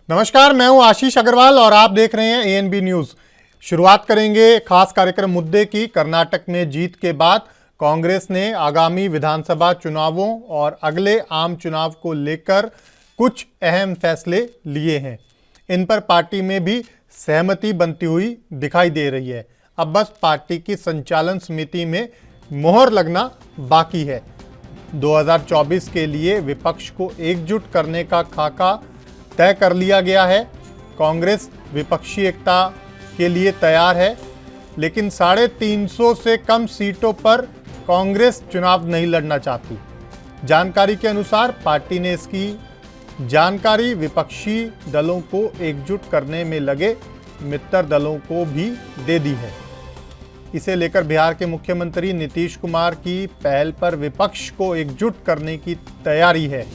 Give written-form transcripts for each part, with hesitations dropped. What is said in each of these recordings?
नमस्कार, मैं हूं आशीष अग्रवाल और आप देख रहे हैं एएनबी न्यूज। शुरुआत करेंगे खास कार्यक्रम मुद्दे की। कर्नाटक में जीत के बाद कांग्रेस ने आगामी विधानसभा चुनावों और अगले आम चुनाव को लेकर कुछ अहम फैसले लिए हैं। इन पर पार्टी में भी सहमति बनती हुई दिखाई दे रही है। अब बस पार्टी की संचालन समिति में मोहर लगना बाकी है। 2024 के लिए विपक्ष को एकजुट करने का खाका तय कर लिया गया है। कांग्रेस विपक्षी एकता के लिए तैयार है, लेकिन 350 से कम सीटों पर कांग्रेस चुनाव नहीं लड़ना चाहती। जानकारी के अनुसार पार्टी ने इसकी जानकारी विपक्षी दलों को एकजुट करने में लगे मित्र दलों को भी दे दी है। इसे लेकर बिहार के मुख्यमंत्री नीतीश कुमार की पहल पर विपक्ष को एकजुट करने की तैयारी है।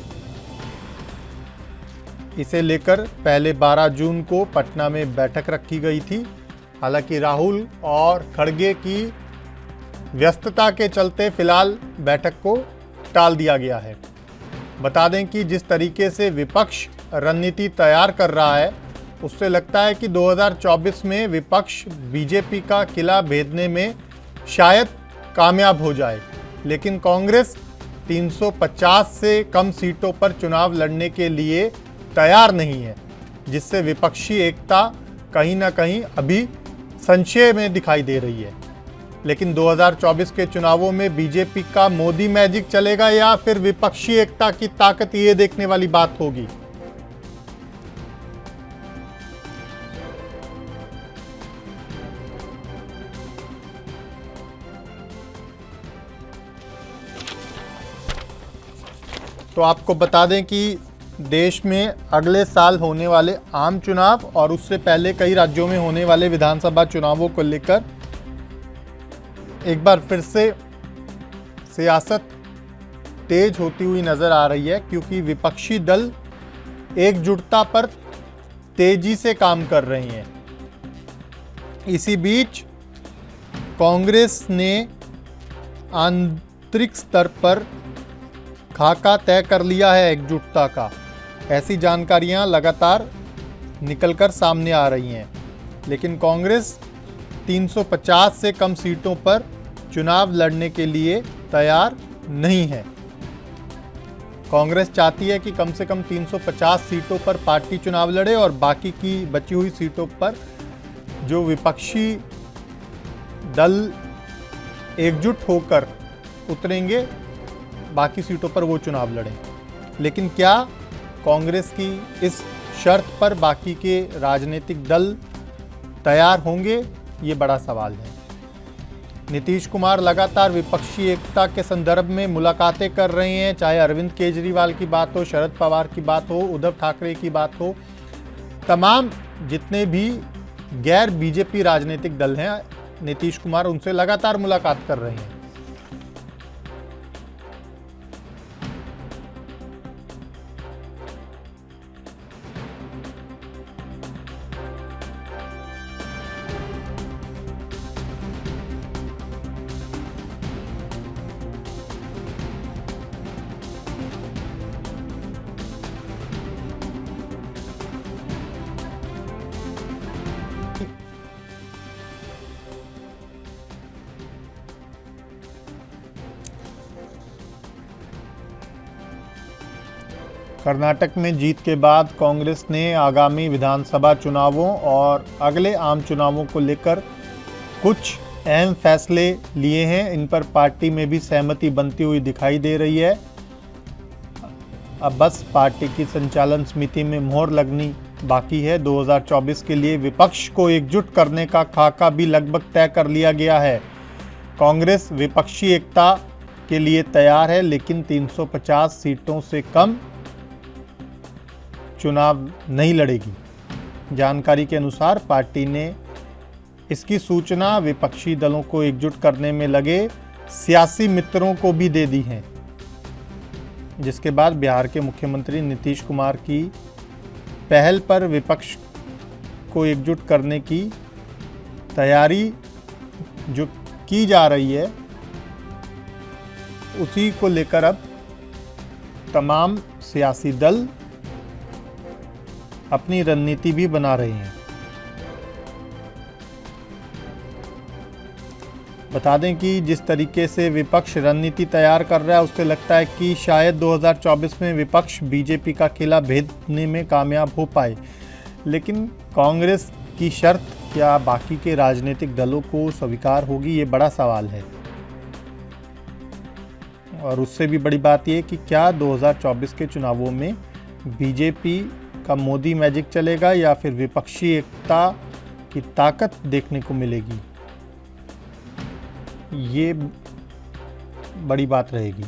इसे लेकर पहले 12 जून को पटना में बैठक रखी गई थी। हालांकि राहुल और खड़गे की व्यस्तता के चलते फिलहाल बैठक को टाल दिया गया है। बता दें कि जिस तरीके से विपक्ष रणनीति तैयार कर रहा है, उससे लगता है कि 2024 में विपक्ष बीजेपी का किला भेदने में शायद कामयाब हो जाए, लेकिन कांग्रेस 350 से कम सीटों पर चुनाव लड़ने के लिए तैयार नहीं है, जिससे विपक्षी एकता कहीं ना कहीं अभी संशय में दिखाई दे रही है। लेकिन 2024 के चुनावों में बीजेपी का मोदी मैजिक चलेगा या फिर विपक्षी एकता की ताकत, ये देखने वाली बात होगी। तो आपको बता दें कि देश में अगले साल होने वाले आम चुनाव और उससे पहले कई राज्यों में होने वाले विधानसभा चुनावों को लेकर एक बार फिर से सियासत तेज होती हुई नजर आ रही है, क्योंकि विपक्षी दल एकजुटता पर तेजी से काम कर रही हैं। इसी बीच कांग्रेस ने आंतरिक स्तर पर खाका तय कर लिया है एकजुटता का। ऐसी जानकारियां लगातार निकलकर सामने आ रही हैं, लेकिन कांग्रेस 350 से कम सीटों पर चुनाव लड़ने के लिए तैयार नहीं है। कांग्रेस चाहती है कि कम से कम 350 सीटों पर पार्टी चुनाव लड़े और बाकी की बची हुई सीटों पर जो विपक्षी दल एकजुट होकर उतरेंगे, बाकी सीटों पर वो चुनाव लड़ें। लेकिन क्या कांग्रेस की इस शर्त पर बाकी के राजनीतिक दल तैयार होंगे, ये बड़ा सवाल है। नीतीश कुमार लगातार विपक्षी एकता के संदर्भ में मुलाकातें कर रहे हैं, चाहे अरविंद केजरीवाल की बात हो, शरद पवार की बात हो, उद्धव ठाकरे की बात हो। तमाम जितने भी गैर बीजेपी राजनीतिक दल हैं, नीतीश कुमार उनसे लगातार मुलाकात कर रहे हैं। कर्नाटक में जीत के बाद कांग्रेस ने आगामी विधानसभा चुनावों और अगले आम चुनावों को लेकर कुछ अहम फैसले लिए हैं। इन पर पार्टी में भी सहमति बनती हुई दिखाई दे रही है। अब बस पार्टी की संचालन समिति में मोहर लगनी बाकी है। 2024 के लिए विपक्ष को एकजुट करने का खाका भी लगभग तय कर लिया गया है। कांग्रेस विपक्षी एकता के लिए तैयार है, लेकिन 350 सीटों से कम चुनाव नहीं लड़ेगी। जानकारी के अनुसार पार्टी ने इसकी सूचना विपक्षी दलों को एकजुट करने में लगे सियासी मित्रों को भी दे दी है, जिसके बाद बिहार के मुख्यमंत्री नीतीश कुमार की पहल पर विपक्ष को एकजुट करने की तैयारी जो की जा रही है, उसी को लेकर अब तमाम सियासी दल अपनी रणनीति भी बना रहे हैं। बता दें कि जिस तरीके से विपक्ष रणनीति तैयार कर रहा है, उससे लगता है कि शायद 2024 में विपक्ष बीजेपी का किला भेदने में कामयाब हो पाए। लेकिन कांग्रेस की शर्त क्या बाकी के राजनीतिक दलों को स्वीकार होगी, ये बड़ा सवाल है। और उससे भी बड़ी बात यह कि क्या 2024 के चुनावों में बीजेपी का मोदी मैजिक चलेगा या फिर विपक्षी एकता की ताकत देखने को मिलेगी, ये बड़ी बात रहेगी।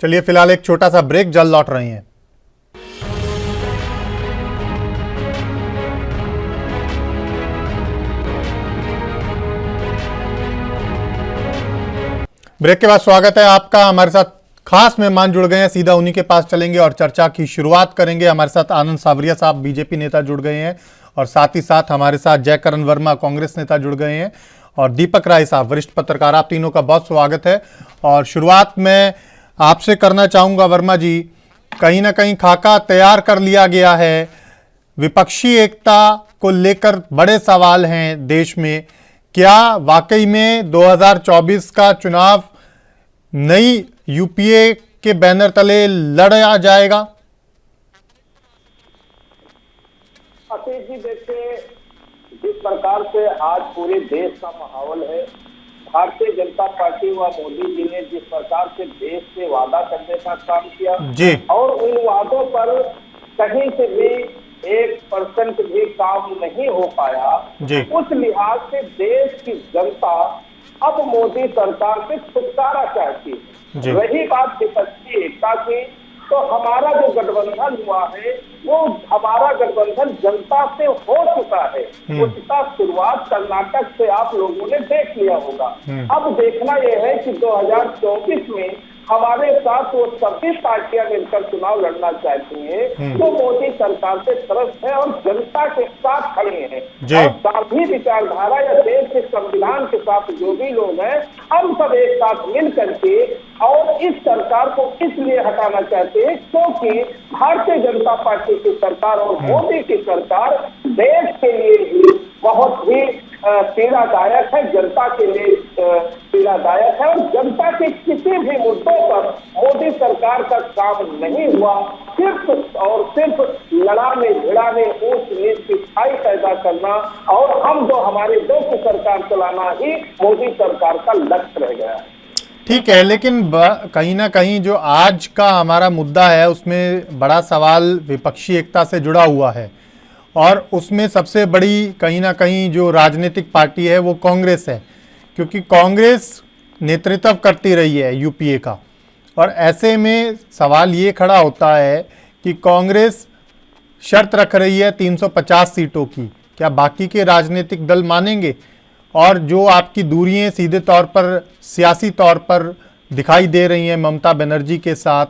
चलिए फिलहाल एक छोटा सा ब्रेक, जल्द लौट रहे हैं। ब्रेक के बाद स्वागत है आपका। हमारे साथ खास मेहमान जुड़ गए हैं, सीधा उन्हीं के पास चलेंगे और चर्चा की शुरुआत करेंगे। हमारे साथ आनंद सावरिया साहब बीजेपी नेता जुड़ गए हैं और साथ ही साथ हमारे साथ जयकरण वर्मा कांग्रेस नेता जुड़ गए हैं और दीपक राय साहब वरिष्ठ पत्रकार। आप तीनों का बहुत स्वागत है। और शुरुआत में आपसे करना चाहूंगा वर्मा जी, कहीं ना कहीं खाका तैयार कर लिया गया है, विपक्षी एकता को लेकर बड़े सवाल हैं देश में। क्या वाकई में 2024 का चुनाव नई यूपीए के बैनर तले लड़ा जाएगा? आशीष जी, देखिए जिस प्रकार से आज पूरे देश का माहौल है, भारतीय जनता पार्टी व मोदी जी ने जिस प्रकार से देश से वादा करने का काम किया जी, और उन वादों पर कहीं से भी 1% भी काम नहीं हो पाया जी। उस लिहाज से देश की जनता अब मोदी सरकार से छुटकारा चाहती जी। है। रही बात विपक्षी एकता की, तो हमारा जो गठबंधन हुआ है वो हमारा गठबंधन जनता से हो चुका है। उसका शुरुआत कर्नाटक से आप लोगों ने देख लिया होगा। अब देखना यह है कि 2024 में हमारे साथ वो सभी पार्टियां मिलकर चुनाव लड़ना चाहती हैं जो मोदी सरकार से त्रस्त है और जनता के साथ खड़े हैं। और गांधी विचारधारा या देश के संविधान के साथ जो भी लोग हैं, हम सब एक साथ मिल करके और इस सरकार को इसलिए हटाना चाहते हैं क्योंकि भारतीय जनता पार्टी की सरकार और मोदी की सरकार देश के लिए ही बहुत ही पीड़ादायक है, जनता के लिए पीड़ादायक है। और जनता के किसी भी मुद्दों पर मोदी सरकार का काम नहीं हुआ। सिर्फ और सिर्फ लड़ाने भिड़ाने, ऊंच नीच की खाई पैदा करना और हम जो हमारे देश की सरकार चलाना ही मोदी सरकार का लक्ष्य रह गया है। ठीक है, लेकिन कहीं ना कहीं जो आज का हमारा मुद्दा है उसमें बड़ा सवाल विपक्षी एकता से जुड़ा हुआ है और उसमें सबसे बड़ी कहीं ना कहीं जो राजनीतिक पार्टी है वो कांग्रेस है, क्योंकि कांग्रेस नेतृत्व करती रही है यूपीए का। और ऐसे में सवाल ये खड़ा होता है कि कांग्रेस शर्त रख रही है 350 सीटों की, क्या बाकी के राजनीतिक दल मानेंगे? और जो आपकी दूरियां सीधे तौर पर सियासी तौर पर दिखाई दे रही हैं ममता बनर्जी के साथ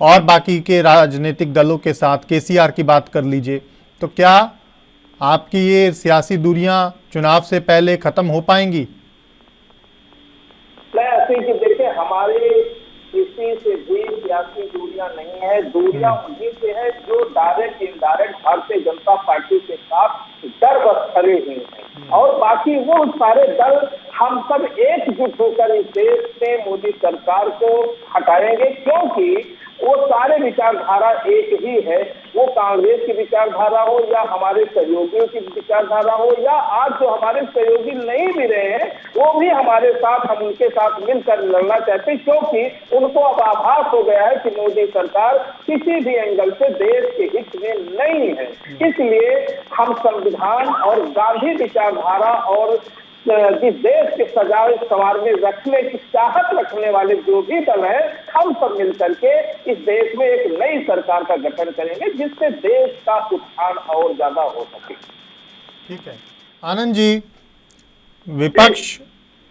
और बाकी के राजनीतिक दलों के साथ, केसीआर की बात कर लीजिए, तो क्या आपकी ये सियासी दूरियां चुनाव से पहले खत्म हो पाएंगी? मैं ऐसे कि देखिए, हमारे किसी से भी सियासी दूरियां नहीं है। दूरियां उन्हीं से है जो direct indirect Bharatiya Janata party के साथ डर बस खड़े हुए हैं। और बाकी वो सारे दल हम सब एकजुट होकर इस देश से मोदी सरकार को हटाएंगे, क्योंकि वो सारे विचारधारा एक ही है। वो कांग्रेस की विचारधारा हो या हमारे सहयोगियों की विचारधारा हो या आज जो हमारे सहयोगी नहीं भी रहे हैं वो भी हमारे साथ, हम उनके साथ मिलकर लड़ना चाहते हैं, क्योंकि उनको अब आभास हो गया है कि मोदी सरकार किसी भी एंगल से देश के हित में नहीं है। इसलिए हम संविधान और गांधी विचारधारा और जिस देश के सजाए सवार में रखने की चाहत रखने वाले जो भी दल हैं, हम सब मिलकर के इस देश में एक नई सरकार का गठन करेंगे जिससे देश का उत्थान और ज्यादा हो सके। ठीक है आनंद जी, विपक्ष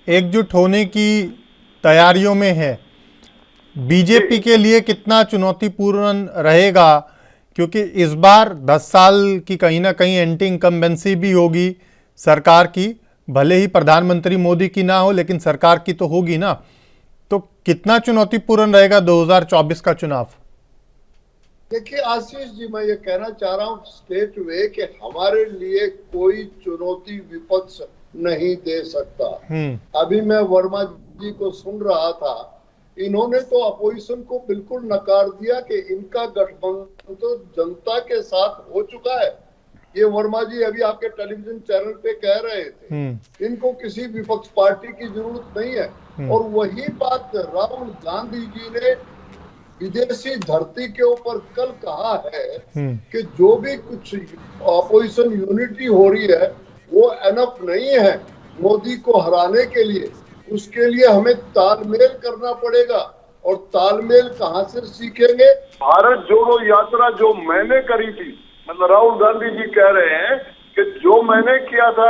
एकजुट होने की तैयारियों में है, बीजेपी के लिए कितना चुनौतीपूर्ण रहेगा? क्योंकि इस बार 10 साल की कहीं ना कहीं एंटी इनकम्बेंसी भी होगी सरकार की, भले ही प्रधानमंत्री मोदी की ना हो लेकिन सरकार की तो होगी ना। तो कितना चुनौतीपूर्ण रहेगा 2024 का चुनाव? देखिए आशीष जी, मैं ये कहना चाह रहा हूँ स्टेट वे कि हमारे लिए कोई चुनौती विपक्ष नहीं दे सकता। अभी मैं वर्मा जी को सुन रहा था, इन्होंने तो अपोजिशन को बिल्कुल नकार दिया कि इनका गठबंधन तो जनता के साथ हो चुका है। ये वर्मा जी अभी आपके टेलीविजन चैनल पे कह रहे थे, इनको किसी विपक्ष पार्टी की जरूरत नहीं है। और वही बात राहुल गांधी जी ने विदेशी धरती के ऊपर कल कहा है कि जो भी कुछ अपोजिशन यूनिटी हो रही है वो एनफ नहीं है मोदी को हराने के लिए। उसके लिए हमें तालमेल करना पड़ेगा। और तालमेल कहाँ से सीखेंगे? भारत जोड़ो यात्रा जो मैंने करी थी, मतलब राहुल गांधी जी कह रहे हैं कि जो मैंने किया था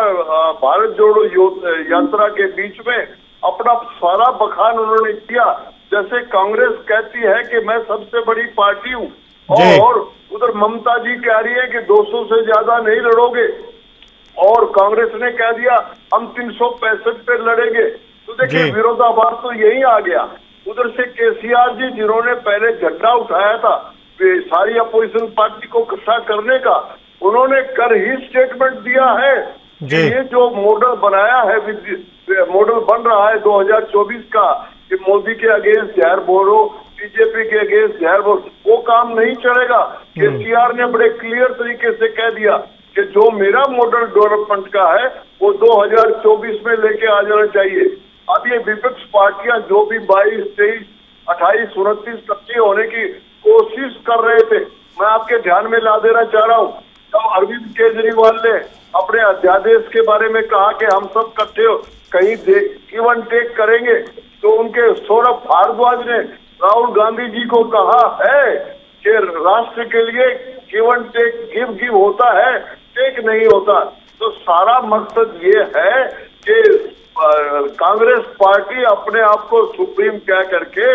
भारत जोड़ो यात्रा के बीच में, अपना सारा बखान उन्होंने किया। जैसे कांग्रेस कहती है कि मैं सबसे बड़ी पार्टी हूँ और उधर ममता जी कह रही है कि 200 से ज्यादा नहीं लड़ोगे, और कांग्रेस ने कह दिया हम 365 पे लड़ेंगे। तो देखिए विरोधाभास तो यही आ गया। उधर से केसीआर जी जिन्होंने पहले झंडा उठाया था सारी अपोजिशन पार्टी को इकट्ठा करने का, उन्होंने कल ही स्टेटमेंट दिया है कि ये जो मॉडल बनाया है, मॉडल बन रहा है 2024 का, कि मोदी के अगेंस्ट जहर बोलो, बीजेपी के अगेंस्ट जहर बोलो, वो काम नहीं चलेगा। केसीआर ने बड़े क्लियर तरीके से कह दिया कि जो मेरा मॉडल डेवलपमेंट का है वो 2024 में लेके आ जाना चाहिए। अब ये विपक्ष पार्टियां जो भी 22, 23, 28, 29 इकट्ठी होने की कोशिश कर रहे थे, मैं आपके ध्यान में ला देना चाह रहा हूँ। तब अरविंद केजरीवाल ने अपने अध्यादेश के बारे में कहा कि हम सब इकट्ठे हो कहीं गिव एंड टेक करेंगे, तो उनके सौरभ भारद्वाज ने राहुल गांधी जी को कहा है कि राष्ट्र के लिए गिव एंड टेक, गिव होता है, टेक नहीं होता। तो सारा मकसद ये है कि कांग्रेस पार्टी अपने आप को सुप्रीम कह करके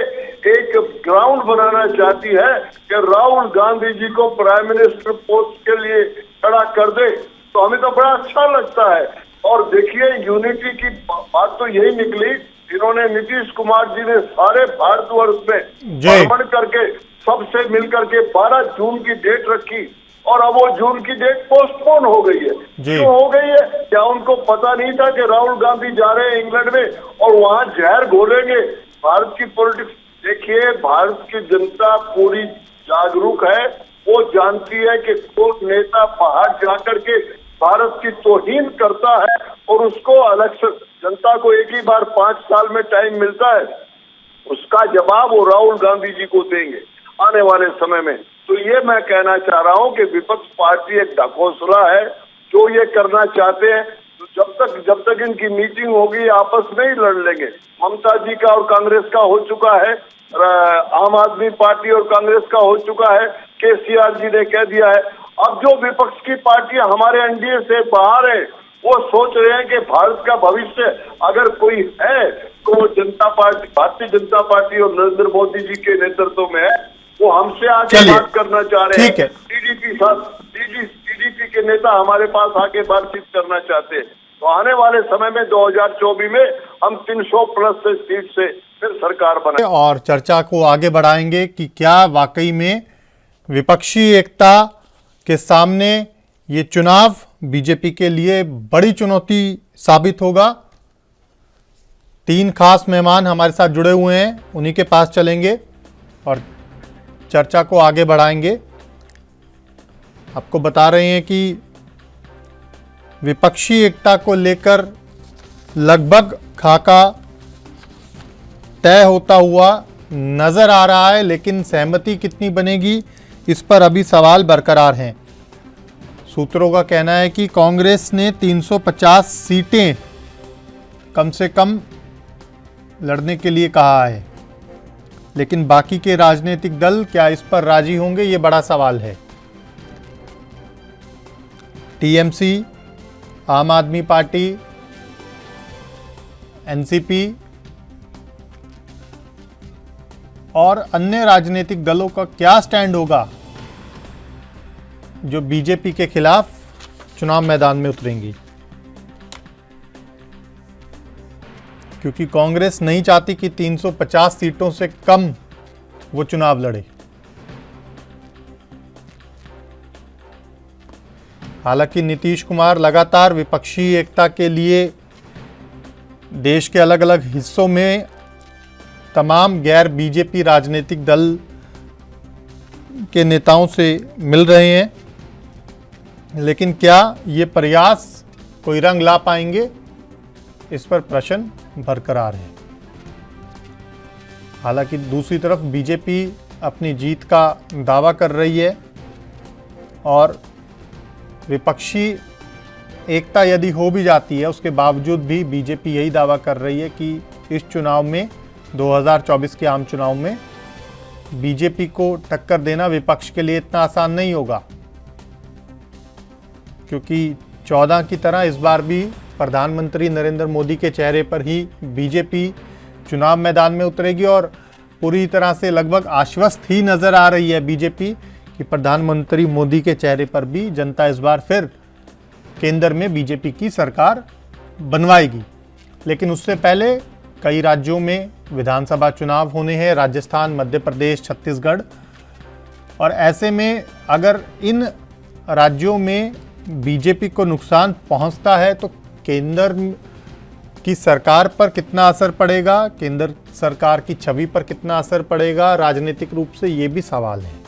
एक ग्राउंड बनाना चाहती है कि राहुल गांधी जी को प्राइम मिनिस्टर पोस्ट के लिए खड़ा कर दे। तो हमें तो बड़ा अच्छा लगता है। और देखिए यूनिटी की बात तो यही निकली, इन्होंने नीतीश कुमार जी ने सारे भारतवर्ष में भ्रमण करके सबसे मिलकर के 12 जून की डेट रखी और अब वो जून की डेट पोस्टपोन हो गई है। क्यों हो गई है? क्या उनको पता नहीं था कि राहुल गांधी जा रहे हैं इंग्लैंड में और वहां जहर घोलेंगे भारत की पॉलिटिक्स? देखिए, भारत की जनता पूरी जागरूक है। वो जानती है कि कोई नेता बाहर जाकर के भारत की तौहीन करता है और उसको इलेक्शन, जनता को एक ही बार 5 साल में टाइम मिलता है, उसका जवाब वो राहुल गांधी जी को देंगे आने वाले समय में। तो ये मैं कहना चाह रहा हूं कि विपक्ष पार्टी एक ढकोसला है जो ये करना चाहते हैं। तो जब तक इनकी मीटिंग होगी आपस में ही लड़ लेंगे। ममता जी का और कांग्रेस का हो चुका है, आम आदमी पार्टी और कांग्रेस का हो चुका है, केसीआर जी ने कह दिया है। अब जो विपक्ष की पार्टियां हमारे एनडीए से बाहर है वो सोच रहे हैं कि भारत का भविष्य अगर कोई है तो वो जनता पार्टी, भारतीय जनता पार्टी और नरेंद्र मोदी जी के नेतृत्व में है। वो हमसे आगे बात करना चाह रहे हैं। टीडीपी के नेता हमारे पास आके बातचीत करना चाहते हैं। तो आने वाले समय में 2024 में हम 300 प्लस से सीट से फिर सरकार बनाएंगे और चर्चा को आगे बढ़ाएंगे कि क्या वाकई में विपक्षी एकता के सामने ये चुनाव बीजेपी के लिए बड़ी चुनौती साबित होगा। 3 खास मेहमान हमारे साथ जुड़े हुए हैं, उन्हीं के पास चलेंगे और चर्चा को आगे बढ़ाएंगे। आपको बता रहे हैं कि विपक्षी एकता को लेकर लगभग खाका तय होता हुआ नजर आ रहा है, लेकिन सहमति कितनी बनेगी इस पर अभी सवाल बरकरार हैं। सूत्रों का कहना है कि कांग्रेस ने 350 सीटें कम से कम लड़ने के लिए कहा है, लेकिन बाकी के राजनीतिक दल क्या इस पर राजी होंगे, ये बड़ा सवाल है। टीएमसी, आम आदमी पार्टी, एनसीपी और अन्य राजनीतिक दलों का क्या स्टैंड होगा जो बीजेपी के खिलाफ चुनाव मैदान में उतरेंगी, क्योंकि कांग्रेस नहीं चाहती कि 350 सीटों से कम वो चुनाव लड़े। हालांकि नीतीश कुमार लगातार विपक्षी एकता के लिए देश के अलग अलग हिस्सों में तमाम गैर बीजेपी राजनीतिक दल के नेताओं से मिल रहे हैं, लेकिन क्या ये प्रयास कोई रंग ला पाएंगे, इस पर प्रश्न बरकरार है। हालांकि दूसरी तरफ बीजेपी अपनी जीत का दावा कर रही है और विपक्षी एकता यदि हो भी जाती है उसके बावजूद भी बीजेपी यही दावा कर रही है कि इस चुनाव में 2024 के आम चुनाव में बीजेपी को टक्कर देना विपक्ष के लिए इतना आसान नहीं होगा, क्योंकि 14 की तरह इस बार भी प्रधानमंत्री नरेंद्र मोदी के चेहरे पर ही बीजेपी चुनाव मैदान में उतरेगी और पूरी तरह से लगभग आश्वस्त ही नजर आ रही है बीजेपी कि प्रधानमंत्री मोदी के चेहरे पर भी जनता इस बार फिर केंद्र में बीजेपी की सरकार बनवाएगी। लेकिन उससे पहले कई राज्यों में विधानसभा चुनाव होने हैं, राजस्थान, मध्य प्रदेश, छत्तीसगढ़, और ऐसे में अगर इन राज्यों में बीजेपी को नुकसान पहुंचता है तो केंद्र की सरकार पर कितना असर पड़ेगा, केंद्र सरकार की छवि पर कितना असर पड़ेगा राजनीतिक रूप से, ये भी सवाल है।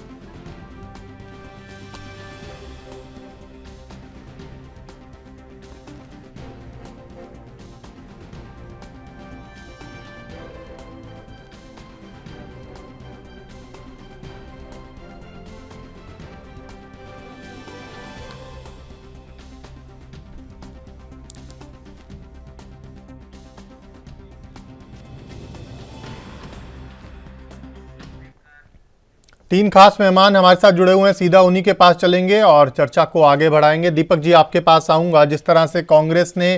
तीन खास मेहमान हमारे साथ जुड़े हुए हैं, सीधा उन्हीं के पास चलेंगे और चर्चा को आगे बढ़ाएंगे। दीपक जी, आपके पास आऊंगा। जिस तरह से कांग्रेस ने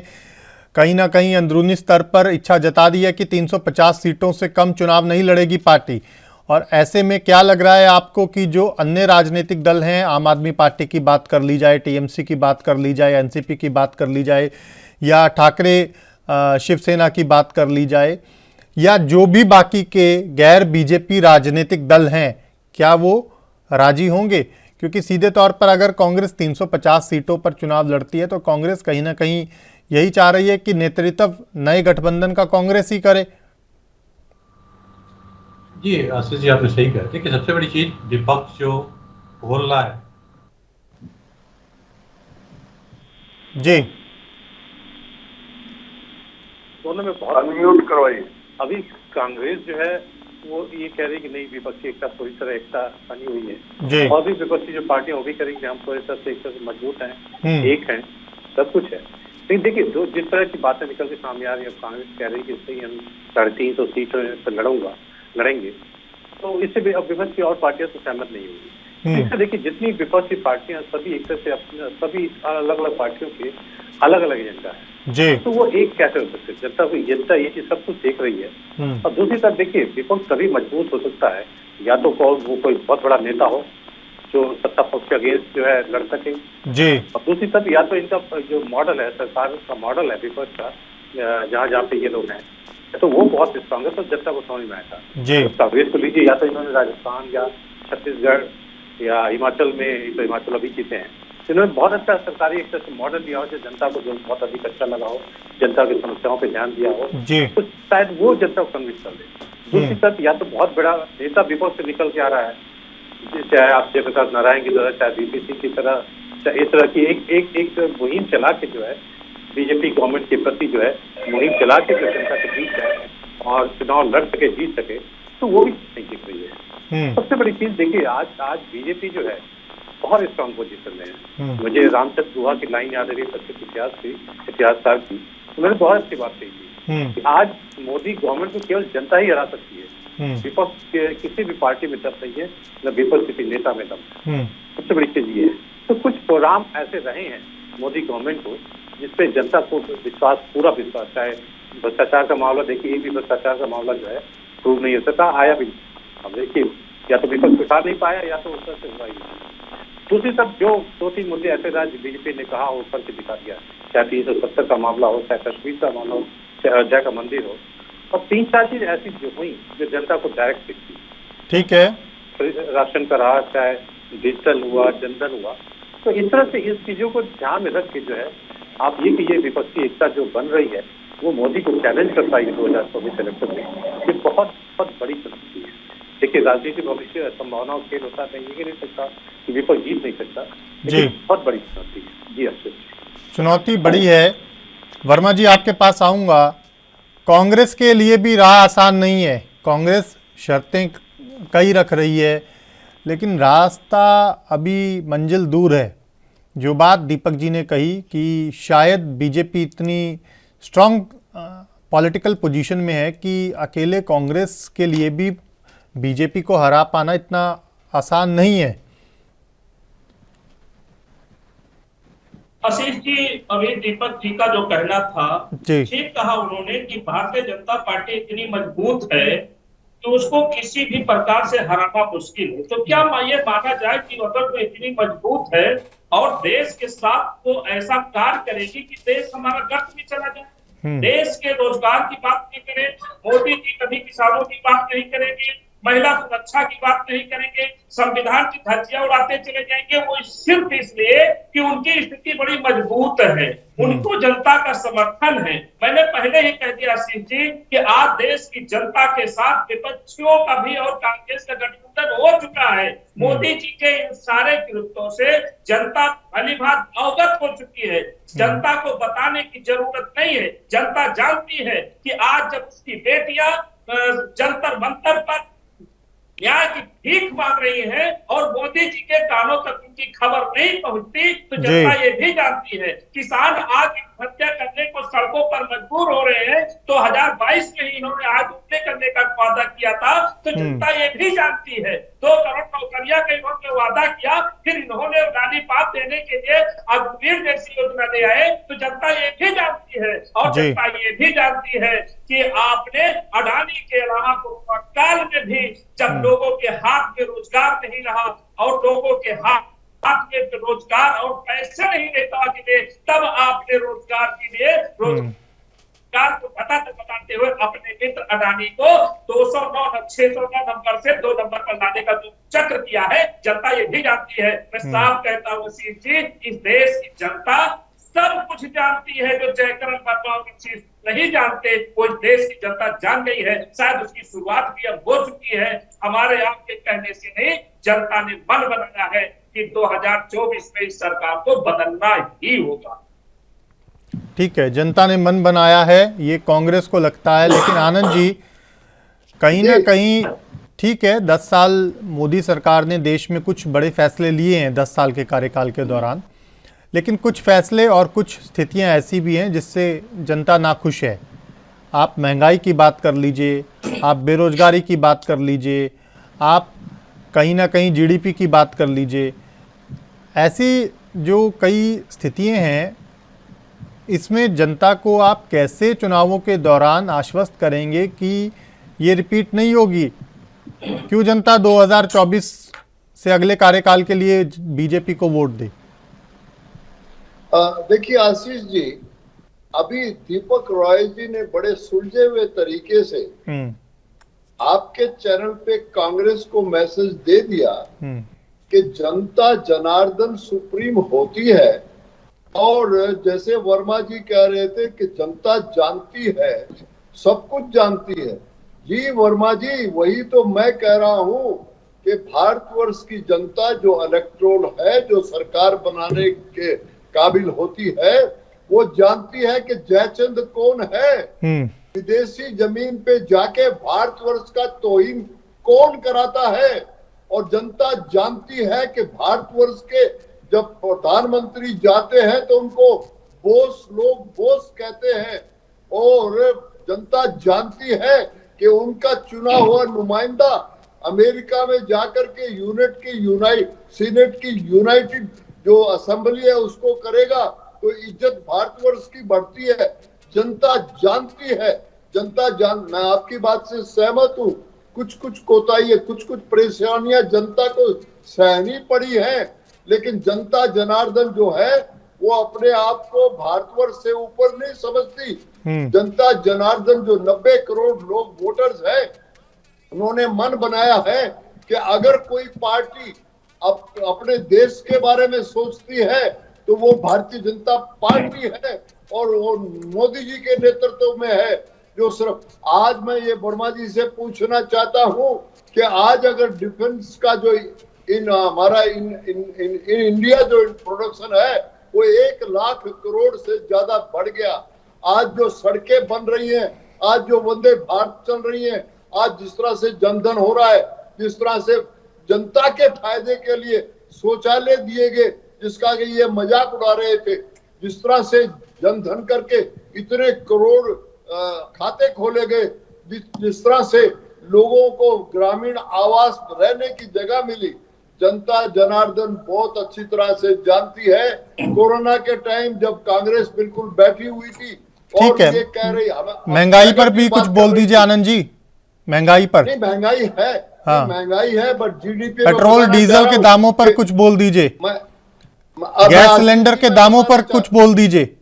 कहीं ना कहीं अंदरूनी स्तर पर इच्छा जता दी है कि 350 सीटों से कम चुनाव नहीं लड़ेगी पार्टी, और ऐसे में क्या लग रहा है आपको कि जो अन्य राजनीतिक दल हैं, आम आदमी पार्टी की बात कर ली जाए, टीएमसी की बात कर ली जाए, एनसीपी की बात कर ली जाए, या ठाकरे शिवसेना की बात कर ली जाए, या जो भी बाकी के गैर बीजेपी राजनीतिक दल हैं, क्या वो राजी होंगे? क्योंकि सीधे तौर पर अगर कांग्रेस 350 सीटों पर चुनाव लड़ती है तो कांग्रेस कहीं ना कहीं यही चाह रही है कि नेतृत्व नए गठबंधन का कांग्रेस ही करे। जी आशीष जी, आपने सही कहा। देखिए, सबसे बड़ी चीज विपक्ष जो बोल रहा है जी, दोनों में बहुत अनम्यूट करवाइए। अभी कांग्रेस जो है वो ये कह रही है कि नहीं, विपक्षी एकता पूरी तरह एकता बनी हुई है जी, और भी विपक्षी जो पार्टियां वो भी करेंगे हम पूरी तरह से एक तरह से मजबूत हैं, एक हैं, सब कुछ है। लेकिन देखिए, जो जिस तरह की बातें निकल के सामने आ रही है, अब कांग्रेस कह रही है कि इससे ही हम 350 सीटों पर लड़ेंगे, तो इससे भी अब विपक्ष की और पार्टियां तो सहमत नहीं होगी। इससे देखिए, जितनी विपक्षी पार्टियां सभी एक तरह से अपने सभी अलग अलग पार्टियों के अलग अलग एजेंडा है जी, तो वो एक कैसे हो सकते हैं? जनता ये चीज सब कुछ देख रही है। और दूसरी तरफ देखिए, विपक्ष तभी मजबूत हो सकता है या तो वो कोई बहुत बड़ा नेता हो जो सत्ता पक्ष के अगेंस्ट जो है लड़ सके जी, और दूसरी तरफ या तो इनका जो मॉडल है, सरकार का मॉडल है विपक्ष का, जहाँ पे ये लोग हैं, तो वो बहुत स्ट्रांग है, तो जनता को समझ में आएगा जी, कांग्रेस को लीजिए, या तो इन्होंने राजस्थान या छत्तीसगढ़ या हिमाचल में, तो हिमाचल अभी जीते हैं, इन्होंने बहुत अच्छा सरकारी एक तरह से मॉडल दिया हो जो जनता को जो बहुत अधिक अच्छा लगा हो, जनता की समस्याओं पे ध्यान दिया हो, जी, तो शायद वो जनता को कन्विंस कर दे। दूसरी तरफ या तो बहुत बड़ा नेता विपक्ष से निकल के आ रहा है, चाहे आप जयप्रकाश नारायण की तरह, चाहे वीपी सिंह की तरह, चाहे इस तरह की एक मुहिम चला के जो है बीजेपी गवर्नमेंट के प्रति जो है मुहिम चला के जो जनता के बीच है और चुनाव लड़ सके, जीत सके, तो वो भी नहीं दिख रही है। सबसे बड़ी चीज देखिए, आज बीजेपी जो है बहुत स्ट्रांग पोजीशन में है। मुझे रामचंद्र गुहा की लाइन याद आ रही है, सबसे इतिहासकार की, उन्होंने बहुत अच्छी बात कही थी कि आज मोदी गवर्नमेंट को केवल जनता ही हरा सकती है, विपक्ष के किसी भी पार्टी में दम नहीं है, न विपक्ष किसी नेता में दम है। सबसे बड़ी चीज ये है। तो कुछ प्रोग्राम ऐसे रहे हैं मोदी गवर्नमेंट को जिसपे जनता को विश्वास, पूरा विश्वास, चाहे भ्रष्टाचार का मामला देखिए, एक भी भ्रष्टाचार का मामला जो है प्रूव नहीं हो सकता, आया भी। अब देखिए, या तो विपक्ष उठा नहीं पाया या तो उस तरह से हुआ ही नहीं। दूसरी तरफ जो 2-3 मुद्दे ऐसे राज्य बीजेपी ने कहा वो करके दिखा दिया, चाहे 370 का मामला हो, चाहे कश्मीर का मामला हो, चाहे अयोध्या का मंदिर हो, और 3-4 चीज ऐसी जो हुई जो जनता को डायरेक्ट दिखती। ठीक है, राशन का रहा, चाहे डिजिटल हुआ, जनधन हुआ, तो इस तरह से इस चीजों को ध्यान में रख के जो है आप ये विपक्षी एकता जो बन रही है वो मोदी को चैलेंज करता है 2024 इलेक्शन में, ये बहुत बहुत बड़ी चुनौती है। देखिए, राजनीति भविष्य संभावनाओं खेल होता है, ये नहीं सकता कि विपक्ष जीत नहीं सकता, जी, बहुत बड़ी चुनौती है। जी अश्विन, चुनौती बड़ी है। वर्मा जी, आपके पास आऊंगा। कांग्रेस के लिए भी राह आसान नहीं है, कांग्रेस शर्तें कई रख रही है, लेकिन रास्ता अभी मंजिल दूर है। जो बात दीपक जी ने कही कि शायद बीजेपी इतनी स्ट्रांग पॉलिटिकल पोजीशन में है कि अकेले कांग्रेस के लिए भी बीजेपी को हरा पाना इतना आसान नहीं है। आशीष जी, अभी दीपक जी का जो कहना था ठीक कहा उन्होंने कि भारतीय जनता पार्टी इतनी मजबूत है कि उसको किसी भी प्रकार से हराना मुश्किल है। तो क्या ये माना जाए कि अगर वो इतनी मजबूत है और देश के साथ वो ऐसा कार्य करेगी कि देश हमारा गर्त भी चला जाए, देश के रोजगार की बात नहीं करें, मोदी जी कभी किसानों की बात नहीं करेंगे, महिला सुरक्षा की बात नहीं करेंगे, संविधान की धज्जियां उड़ाते चले जाएंगे, वो सिर्फ इसलिए कि उनकी स्थिति बड़ी मजबूत है, उनको जनता का समर्थन है। मैंने पहले ही कह दिया आशीष जी कि आज देश की जनता के साथ विपक्षियों का भी और कांग्रेस का गठबंधन हो चुका है। मोदी जी के इन सारे कृत्यों से जनता भलीभांत अवगत हो चुकी है, जनता को बताने की जरूरत नहीं है। जनता जानती है कि आज जब उसकी बेटियां जंतर मंतर पर न्याय की भीख मांग रही है और मोदी जी के कानों तक उनकी खबर नहीं पहुंचती, तो जनता ये भी जानती है किसान आज हत्या करने को सड़कों पर मजबूर हो रहे हैं। 2022 में ही इन्होंने आज हत्या करने का वादा किया था, तो जनता ये भी जानती है 2 करोड़ नौकरियां का इन्होंने वादा किया, फिर इन्होंने रानी पाप देने के लिए अग्निवीर जैसी योजना ले आए, तो जनता ये भी जानती है। और जनता ये भी जानती है कि आपने अडानी के अलावा काल में भी जब लोगों के हाथ में रोजगार नहीं रहा और लोगों के हाथ में रोजगार और पैसे नहीं देता के लिए, तब आपने रोजगार के लिए सरकार को बताते हुए अपने मित्र अडानी को 609 नंबर से 2 नंबर पर लाने का जो चक्र किया है, जनता ये भी जानती है। मैं साफ कहता हूँ वसीम जी, इस देश की जनता सब कुछ जानती है। जो जयकरण वर्मा और चीज नहीं जानते, वो इस देश की जनता जान गई है। शायद उसकी शुरुआत भी अब हो चुकी है। हमारे आपके कहने से नहीं, जनता ने मन बनाया है कि 2024 में इस सरकार को बदलना ही होगा। ठीक है, जनता ने मन बनाया है, ये कांग्रेस को लगता है। लेकिन आनंद जी, कहीं ना कहीं ठीक है, 10 साल मोदी सरकार ने देश में कुछ बड़े फैसले लिए हैं 10 साल के कार्यकाल के दौरान, लेकिन कुछ फैसले और कुछ स्थितियां ऐसी भी हैं जिससे जनता नाखुश है। आप महंगाई की बात कर लीजिए, आप बेरोजगारी की बात कर लीजिए, आप कहीं ना कहीं जीडीपी की बात कर लीजिए। ऐसी जो कई स्थितियां हैं, इसमें जनता को आप कैसे चुनावों के दौरान आश्वस्त करेंगे कि ये रिपीट नहीं होगी? क्यों जनता 2024 से अगले कार्यकाल के लिए बीजेपी को वोट दे? देखिए आशीष जी, अभी दीपक रॉय जी ने बड़े सुलझे हुए तरीके से आपके चैनल पे कांग्रेस को मैसेज दे दिया कि जनता जनार्दन सुप्रीम होती है। और जैसे वर्मा जी कह रहे थे कि जनता जानती है, सब कुछ जानती है। जी वर्मा जी, वही तो मैं कह रहा हूं कि भारतवर्ष की जनता जो इलेक्टोरल है, जो सरकार बनाने के काबिल होती है, वो जानती है कि जयचंद कौन है। विदेशी जमीन पे जाके भारतवर्ष का तौहीन कौन कराता है। और जनता जानती है कि भारतवर्ष के जब प्रधानमंत्री जाते हैं तो उनको लोग बोस कहते हैं। और जनता जानती है कि उनका चुना हुआ नुमाइंदा अमेरिका में जाकर के सीनेट की यूनाइटेड जो असेंबली है उसको करेगा, तो इज्जत भारतवर्ष की बढ़ती है। जनता जानती है, मैं आपकी बात से सहमत हूँ। कुछ कोताही, कुछ परेशानियां जनता को सहनी पड़ी है, लेकिन जनता जनार्दन जो है वो अपने आप को भारतवर्ष से ऊपर नहीं समझती। जनता जनार्दन जो 90 करोड़ लोग वोटर्स है, उन्होंने मन बनाया है कि अगर कोई पार्टी अपने देश के बारे में सोचती है तो वो भारतीय जनता पार्टी है, और वो मोदी जी के नेतृत्व में है। जो सिर्फ आज मैं ये वर्मा जी से पूछना चाहता हूँ कि आज अगर डिफेंस का जो हमारा इंडिया जो प्रोडक्शन है वो 1 लाख करोड़ से ज्यादा बढ़ गया। आज जो सड़कें बन रही हैं, आज जो वंदे भारत चल रही हैं, आज जिस तरह से जनधन हो रहा है, जिस तरह से जनता के फायदे के लिए शौचालय दिए गए, जिसका कि ये मजाक उड़ा रहे थे, जिस तरह से जनधन करके इतने करोड़ खाते खोले गए, जिस तरह से लोगों को ग्रामीण आवास रहने की जगह मिली, जनता जनार्दन बहुत अच्छी तरह से जानती है। कोरोना के टाइम जब कांग्रेस बिल्कुल बैठी हुई थी, ठीक है, ये कह रही महंगाई पर भी कुछ बोल दीजिए आनंद जी। महंगाई पर नहीं, महंगाई है, हाँ, महंगाई है, बट जीडीपी, पेट्रोल डीजल के दामों पर कुछ बोल दीजिए, गैस सिलेंडर के दामों पर कुछ बोल दीजिए।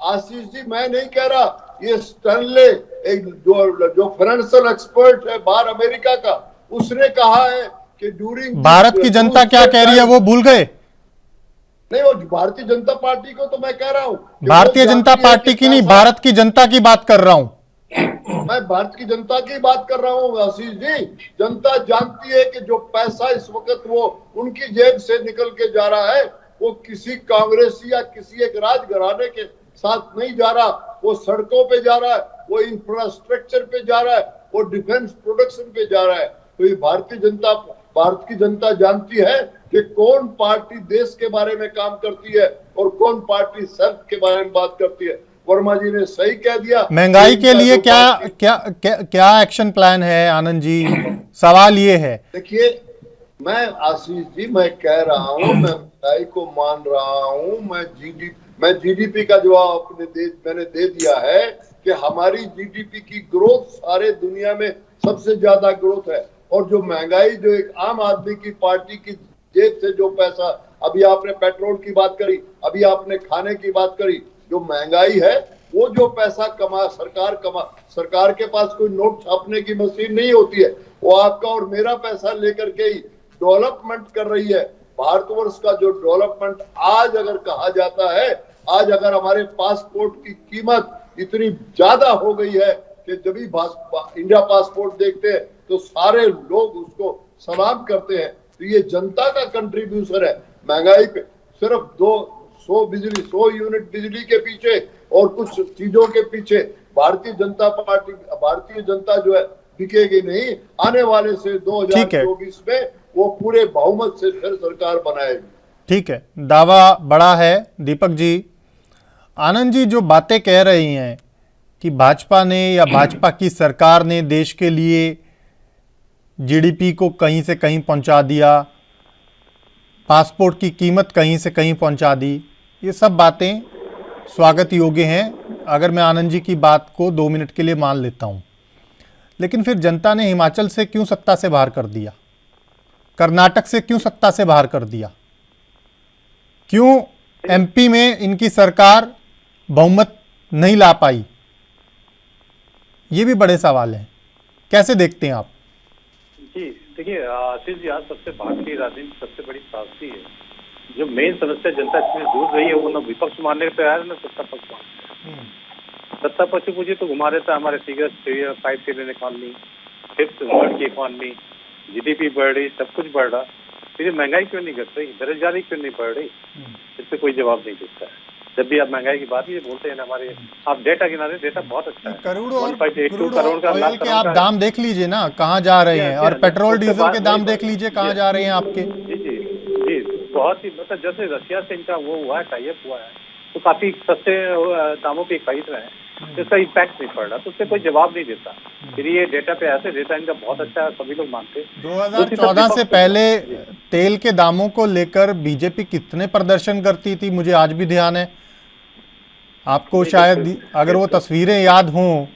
आशीष जी, मैं नहीं कह रहा, ये स्टर्नले एक जो फाइनेंशियल एक्सपर्ट है बाहर अमेरिका का, उसने कहा है कि ड्यूरिंग भारत की जनता क्या कह रही है वो भूल गए? नहीं, वो भारतीय जनता पार्टी को तो मैं कह रहा हूँ, भारतीय जनता पार्टी की नहीं, भारत की जनता की बात कर रहा हूँ मैं, भारत की जनता की बात कर रहा हूँ आशीष जी। जनता जानती है कि जो पैसा इस वक्त वो उनकी जेब से निकल के जा रहा है, वो किसी कांग्रेसी या किसी एक राजघराने के साथ नहीं जा रहा, वो सड़कों पे जा रहा है, वो इंफ्रास्ट्रक्चर पे जा रहा है, वो डिफेंस प्रोडक्शन पे जा रहा है। तो ये भारत की जनता जानती है कि कौन पार्टी देश के बारे में काम करती है और कौन पार्टी सेल्फ के बारे में बात करती है। वर्मा जी ने सही कह दिया। महंगाई के लिए क्या एक्शन प्लान है आनंद जी? सवाल ये है, देखिए मैं आशीष जी, मैं कह रहा हूँ, मैं महंगाई को मान रहा हूँ, मैं जीडीपी का जवाब मैंने दे दिया है कि हमारी जीडीपी की ग्रोथ सारे दुनिया में सबसे ज्यादा ग्रोथ है। और जो महंगाई, जो एक आम आदमी की पार्टी की जेब से जो पैसा, अभी आपने पेट्रोल की बात करी, अभी आपने खाने की बात करी, जो महंगाई है वो जो पैसा सरकार के पास कोई नोट छापने की मशीन नहीं होती है, वो आपका और मेरा पैसा लेकर के ही डेवलपमेंट कर रही है। भारतवर्ष का जो डेवलपमेंट आज अगर कहा जाता है, आज अगर हमारे पासपोर्ट की कीमत इतनी ज्यादा हो गई है कि जब भी इंडिया पासपोर्ट देखते हैं तो सारे लोग उसको सलाम करते हैं। तो ये जनता का कंट्रीब्यूशन है। महंगाई पे सिर्फ 100 यूनिट बिजली के पीछे और कुछ चीजों के पीछे भारतीय जनता जो है बिकेगी नहीं। आने वाले से 2024 में वो पूरे बहुमत से फिर सरकार बनाएगी। ठीक है, दावा बड़ा है। दीपक जी, आनंद जी जो बातें कह रही हैं कि भाजपा ने या भाजपा की सरकार ने देश के लिए जीडीपी को कहीं से कहीं पहुंचा दिया, पासपोर्ट की कीमत कहीं से कहीं पहुंचा दी, ये सब बातें स्वागत योग्य हैं अगर मैं आनंद जी की बात को 2 मिनट के लिए मान लेता हूं। लेकिन फिर जनता ने हिमाचल से क्यों सत्ता से बाहर कर दिया, कर्नाटक से क्यों सत्ता से बाहर कर दिया, क्यों एमपी में इनकी सरकार बहुमत नहीं ला पाई? ये भी बड़े सवाल हैं, कैसे देखते हैं आप? जी देखिए आशीष जी, आज सबसे भारतीय राजनीति सबसे बड़ी त्रासदी है। जो मेन समस्या जनता इसमें दूर रही है वो ना विपक्ष मानने को तैयार है ना सत्ता पक्ष मानने। सत्ता पक्ष पूछिए तो घुमा रहता है हमारे figure 5 trillion economy, 5th world की इकॉनमी, जीडीपी बढ़ रही, सब कुछ बढ़ रहा, फिर महंगाई क्यों नहीं घट रही, बेरोजगारी क्यों नहीं बढ़ रही? इस पे कोई जवाब नहीं देता है। जब भी आप महंगाई की बात ये बोलते हैं ना, हमारे आप डेटा गिना रहे, डेटा बहुत अच्छा है। करोड़ का ऑयल के आप दाम देख लीजिए ना कहाँ जा रहे हैं, और पेट्रोल डीजल के दाम देख लीजिए कहाँ जा रहे हैं आपके। जी जी जी, बहुत ही मतलब जैसे रशिया से इनका वो हुआ है, टाई अप हुआ है, तो काफी सस्ते दामों पे खरीद रहे हैं, इसका इम्पैक्ट नहीं पड़ रहा, तो उससे कोई जवाब नहीं देता। फिर ये डेटा पे ऐसे डेटा इनका बहुत अच्छा है, सभी लोग मानते हैं। 2014 से पहले तेल के दामों को लेकर बीजेपी कितने प्रदर्शन करती थी, मुझे आज भी ध्यान है। आपको शायद अगर वो तस्वीरें याद हों।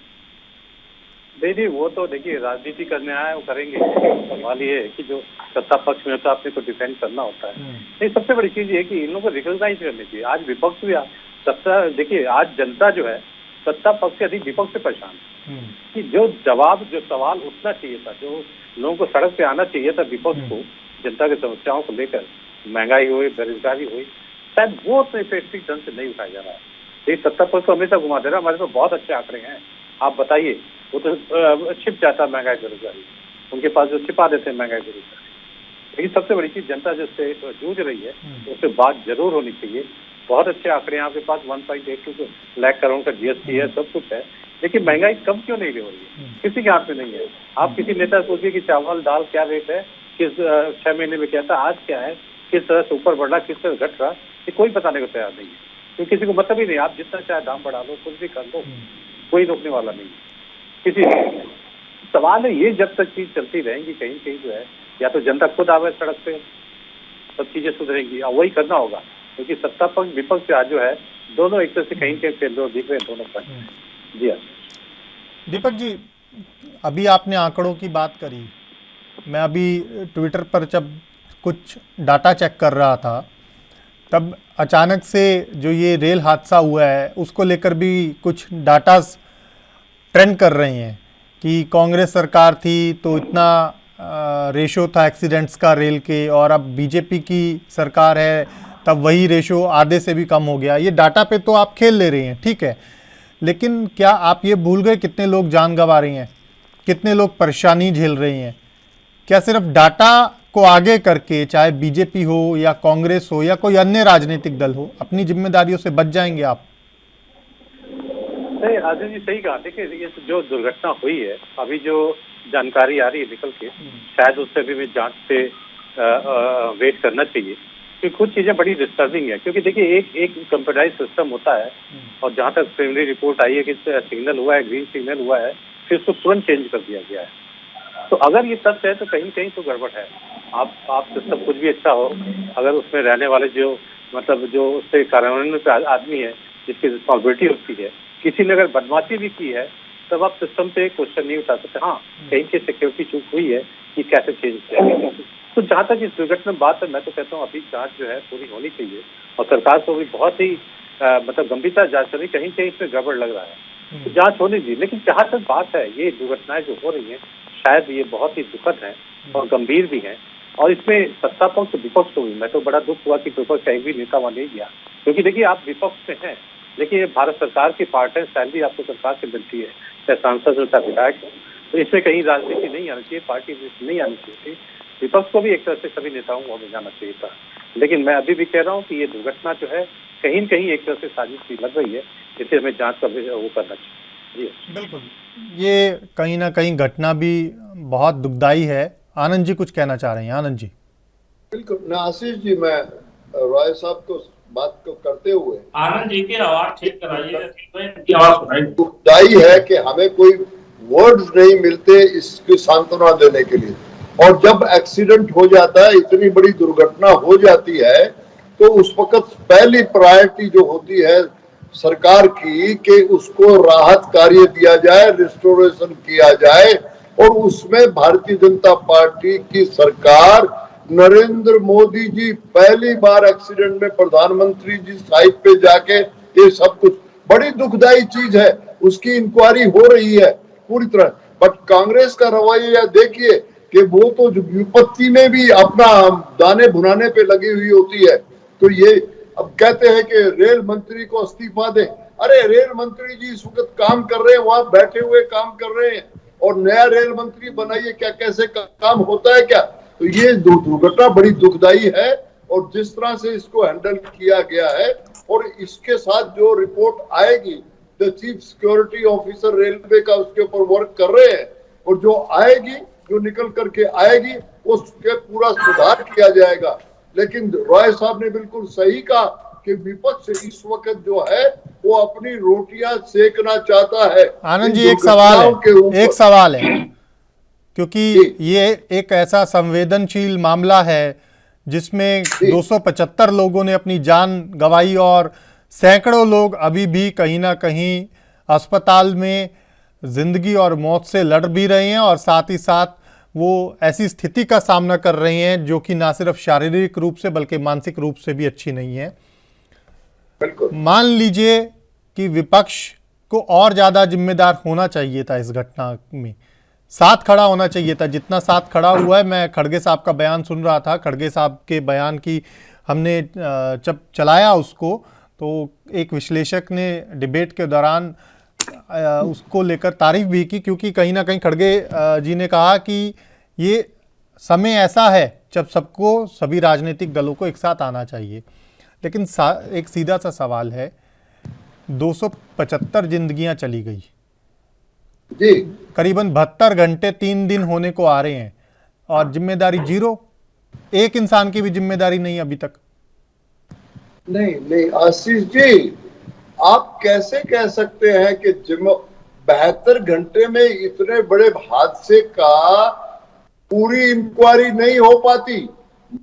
नहीं, वो तो देखिए राजनीति करने आए वो करेंगे। सवाल ये है कि जो सत्ता पक्ष में तो अपने को डिफेंड करना होता है। नहीं, सबसे बड़ी चीज ये है कि इन लोगों को रिकॉग्नाइज करनी चाहिए। आज विपक्ष भी सत्ता, देखिए आज जनता जो है सत्ता पक्ष से अधिक विपक्ष से परेशान है कि जो सवाल उठना चाहिए था, जो लोगों को सड़क पे आना चाहिए था विपक्ष को, जनता की समस्याओं को लेकर, महंगाई हुई, बेरोजगारी हुई, शायद वो तो इफेक्टिव ढंग से नहीं उठाया जा रहा है। ये सत्ता पक्ष को हमेशा घुमा दे रहा है। हमारे तो बहुत अच्छे आंकड़े हैं, आप बताइए, वो तो छिप जाता है महंगाई बेरोजगारी, उनके पास जो छिपा देते हैं महंगाई बेरोजगारी। लेकिन सबसे बड़ी चीज जनता जिससे जूझ रही है उससे बात जरूर होनी चाहिए। बहुत अच्छे आंकड़े हैं आपके पास, 1.82 लाख करोड़ का जीएसटी है, सब कुछ है, लेकिन महंगाई कम क्यों नहीं हो रही है? किसी के हाथ में नहीं है। आप किसी नेता से पूछिए कि चावल दाल क्या रेट है, किस 6 महीने में क्या था, आज क्या है, किस तरह से ऊपर बढ़ रहा, किस तरह घट रहा, ये कोई बताने को तैयार नहीं है, क्योंकि किसी को मतलब ही नहीं। आप जितना चाहे दाम बढ़ा लो, कुछ भी कर लो, कोई रोकने वाला नहीं है किसी। सवाल है ये, जब तक चीज चलती रहेंगी कहीं कहीं जो है, या तो जनता खुद आवे सड़क पे, सब चीजें सुधरेंगी, और वही करना होगा, क्योंकि सत्ता पक्ष विपक्ष आज जो है दोनों एक तरह से कहीं के फेल्योर दिख रहे हैं दोनों पक्ष। जी हाँ दीपक जी, अभी आपने आंकड़ों की बात करी, मैं अभी ट्विटर पर जब कुछ डाटा चेक कर रहा था तब अचानक से जो ये रेल हादसा हुआ है उसको लेकर भी कुछ डाटास ट्रेंड कर रहे हैं कि कांग्रेस सरकार थी तो इतना रेशो था एक्सीडेंट्स का रेल के, और अब बीजेपी की सरकार है तब वही रेशो आधे से भी कम हो गया। ये डाटा पे तो आप खेल ले रहे हैं, ठीक है, लेकिन क्या आप ये भूल गए कितने लोग जान गंवा रहे हैं, कितने लोग परेशानी झेल रहे हैं? क्या सिर्फ डाटा को आगे करके, चाहे बीजेपी हो या कांग्रेस हो या कोई अन्य राजनीतिक दल हो, अपनी जिम्मेदारियों से बच जाएंगे आप? नहीं आदित्य जी, सही कहा। देखिए ये जो दुर्घटना हुई है, अभी जो जानकारी आ रही है निकल के, शायद उससे भी जांच पे वेट करना चाहिए, क्योंकि कुछ चीजें बड़ी डिस्टर्बिंग है। क्योंकि देखिए एक कंप्यूटराइज सिस्टम होता है, और जहाँ तक प्रिलिमिनरी रिपोर्ट आई है कि सिग्नल हुआ है, ग्रीन सिग्नल हुआ है, फिर उसको तुरंत चेंज कर दिया गया है। तो अगर ये तथ्य है तो कहीं कहीं तो गड़बड़ है। आप सिस्टम कुछ भी अच्छा हो, अगर उसमें रहने वाले जो मतलब जो उससे कार्यान्वयन पे आदमी है जिसकी रिस्पॉन्सिबिलिटी होती है, किसी ने अगर बदमाशी भी की है तब आप सिस्टम पे क्वेश्चन नहीं उठा सकते। हाँ, कहीं की सिक्योरिटी चूक हुई है कि कैसे चेंज किया गया। तो जहाँ तक इस दुर्घटना बात है, मैं तो कहता हूँ अभी जांच जो है पूरी होनी चाहिए, और सरकार को भी बहुत ही मतलब गंभीरता जांच करनी, कहीं कहीं इसमें गड़बड़ लग रहा है तो जांच होनी चाहिए। लेकिन जहाँ तक बात है, ये दुर्घटनाएं जो हो रही हैं शायद ये बहुत ही दुखद है और गंभीर भी है, और इसमें सत्ता पक्ष विपक्ष को भी, मैं तो बड़ा दुख हुआ कि विपक्ष का एक भी नेता वहाँ नहीं गया, क्योंकि देखिए आप विपक्ष में हैं लेकिन ये भारत सरकार की पार्ट है, सैलरी आपको सरकार से मिलती है, चाहे सांसद हो चाहे विधायक हो, तो इसमें कहीं राजनीति नहीं आनी चाहिए, पार्टी नहीं आनी चाहिए। विपक्ष को भी एक तरह से सभी नेताओं को हमें जाना चाहिए था। लेकिन मैं अभी भी कह रहा हूँ कि ये दुर्घटना जो है कहीं न कहीं एक तरह से साजिश की लग रही है, जिसे हमें जांच का वो करना चाहिए। बिल्कुल, ये कहीं ना कहीं घटना भी बहुत दुखदाई है। आनंद जी कुछ कहना चाह रहे हैं? आनंद जी। बिल्कुल आशीष जी, मैं रॉय साहब को बात को करते हुए, आनंद जी की आवाज ठीक कराइए, दुखदाई है कि हमें कोई वर्ड्स नहीं मिलते इसकी सांत्वना देने के लिए। और जब एक्सीडेंट हो जाता है, इतनी बड़ी दुर्घटना हो जाती है, तो उस वक्त पहली प्रायोरिटी जो होती है सरकार की कि उसको राहत कार्य दिया जाए, रिस्टोरेशन किया जाए, और उसमें भारतीय जनता पार्टी की सरकार, नरेंद्र मोदी जी पहली बार एक्सीडेंट में प्रधानमंत्री जी साइड पे जाके, ये सब कुछ बड़ी दुखदाई चीज है, उसकी इंक्वायरी हो रही है पूरी तरह। बट कांग्रेस का रवैया देखिए कि वो तो विपत्ति में भी अपना दाने भुनाने पे लगी हुई होती है। तो ये अब कहते हैं कि रेल मंत्री को इस्तीफा दे, अरे रेल मंत्री जी इस वक्त काम कर रहे हैं, वहां बैठे हुए काम कर रहे हैं, और नया रेल मंत्री बनाइए, क्या कैसे काम होता है क्या? तो ये दुर्घटना बड़ी दुखदाई है, और जिस तरह से इसको हैंडल किया गया है, और इसके साथ जो रिपोर्ट आएगी, the chief security officer railway का उसके ऊपर वर्क कर रहे हैं, और जो आएगी, जो निकल करके आएगी, उसके पूरा सुधार किया जाएगा। लेकिन रॉय साहब ने बिल्कुल सही कहा कि विपक्ष इस वक्त जो है वो अपनी रोटियां सेकना चाहता है। आनंद जी, एक सवाल है, क्योंकि ये एक ऐसा संवेदनशील मामला है जिसमें 275 लोगों ने अपनी जान गंवाई और सैकड़ों लोग अभी भी कहीं ना कहीं अस्पताल में जिंदगी और मौत से लड़ भी रहे हैं, और साथ ही साथ वो ऐसी स्थिति का सामना कर रहे हैं जो कि ना सिर्फ शारीरिक रूप से बल्कि मानसिक रूप से भी अच्छी नहीं है। मान लीजिए कि विपक्ष को और ज़्यादा जिम्मेदार होना चाहिए था, इस घटना में साथ खड़ा होना चाहिए था जितना साथ खड़ा हुआ है। मैं खड़गे साहब का बयान सुन रहा था, खड़गे साहब के बयान की हमने जब चलाया उसको, तो एक विश्लेषक ने डिबेट के दौरान उसको लेकर तारीफ भी की, क्योंकि कहीं ना कहीं खड़गे जी ने कहा कि ये समय ऐसा है जब सबको, सभी राजनीतिक दलों को एक साथ आना चाहिए। लेकिन एक सीधा सा सवाल है, 275 जिंदगियां चली गई जी, करीबन 72 घंटे 3 दिन होने को आ रहे हैं, और जिम्मेदारी जीरो, एक इंसान की भी जिम्मेदारी नहीं अभी तक। नहीं आशीष जी, आप कैसे कह सकते हैं कि 72 घंटे में इतने बड़े हादसे का पूरी इंक्वायरी नहीं हो पाती?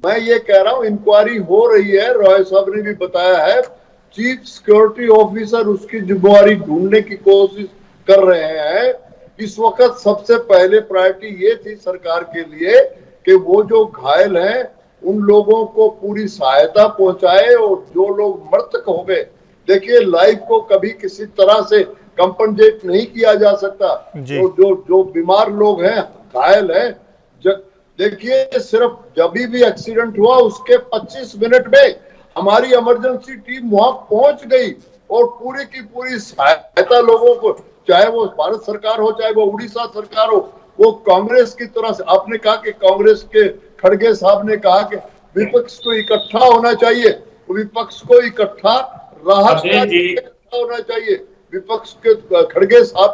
मैं ये कह रहा हूं इंक्वायरी हो रही है, रॉय साहब ने भी बताया है, चीफ सिक्योरिटी ऑफिसर उसकी जिम्मेवारी ढूंढने की कोशिश कर रहे हैं। इस वक्त सबसे पहले प्रायोरिटी ये थी सरकार के लिए कि वो जो घायल हैं उन लोगों को पूरी सहायता पहुंचाए, और जो लोग मृतक हो गए, देखिए लाइफ को कभी किसी तरह से कंपनसेट नहीं किया जा सकता। तो जो बीमार लोग हैं, घायल हैं, देखिए सिर्फ जब भी एक्सीडेंट हुआ उसके 25 मिनट में हमारी इमरजेंसी टीम वहां पहुंच गई, और पूरी की पूरी सहायता लोगों को, चाहे वो भारत सरकार हो चाहे वो उड़ीसा सरकार हो, वो कांग्रेस की तरह से, आपने कहा कि कांग्रेस के खड़गे साहब ने कहा कि विपक्ष को इकट्ठा होना चाहिए, विपक्ष को इकट्ठा राहत होना चाहिए। विपक्ष के खड़गे साहब